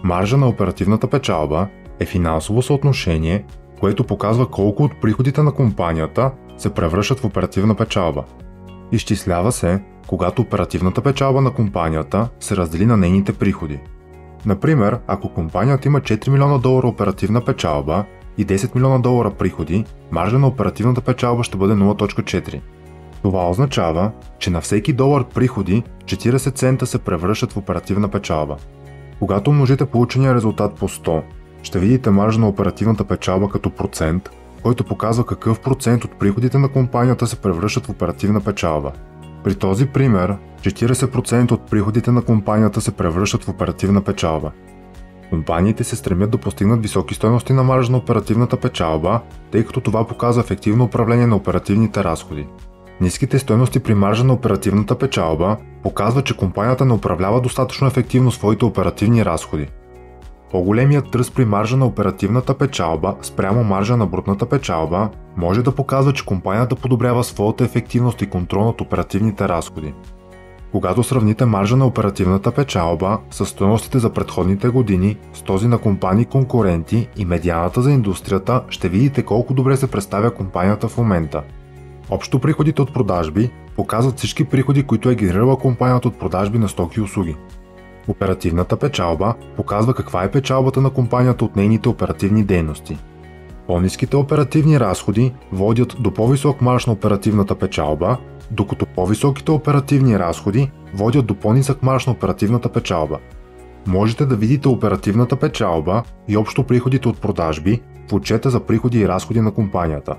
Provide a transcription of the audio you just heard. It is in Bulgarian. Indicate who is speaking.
Speaker 1: Маржа на оперативната печалба е финансово съотношение, което показва колко от приходите на компанията се превръщат в оперативна печалба. Изчислява се, когато оперативната печалба на компанията се раздели на нейните приходи. Например, ако компанията има 4 милиона долара оперативна печалба и 10 милиона долара приходи, маржа на оперативната печалба ще бъде 0.4. Това означава, че на всеки долар приходи 40 цента се превръщат в оперативна печалба. Когато умножите получения резултат по 100, ще видите маржа на оперативната печалба като процент, който показва какъв процент от приходите на компанията се превръщат в оперативна печалба. При този пример, 40% от приходите на компанията се превръщат в оперативна печалба. Компаниите се стремят да постигнат високи стойности на маржа на оперативната печалба, тъй като това показва ефективно управление на оперативните разходи. Ниските стойности при маржа на оперативната печалба показват, че компанията не управлява достатъчно ефективно своите оперативни разходи. По-големият ръст при маржа на оперативната печалба спрямо маржа на брутната печалба може да показва, че компанията подобрява своята ефективност и контрол над оперативните разходи. Когато сравните маржа на оперативната печалба с стойностите за предходните години с този на компании конкуренти и медианата за индустрията, ще видите колко добре се представя компанията в момента. Общо приходите от продажби показват всички приходи, които е генерирала компанията от продажби на стоки и услуги. Оперативната печалба показва каква е печалбата на компанията от нейните оперативни дейности. По-ниските оперативни разходи водят до по-висок марж на оперативната печалба, докато по-високите оперативни разходи водят до по-нисък марж на оперативната печалба. Можете да видите оперативната печалба и общо приходите от продажби в отчета за приходи и разходи на компанията.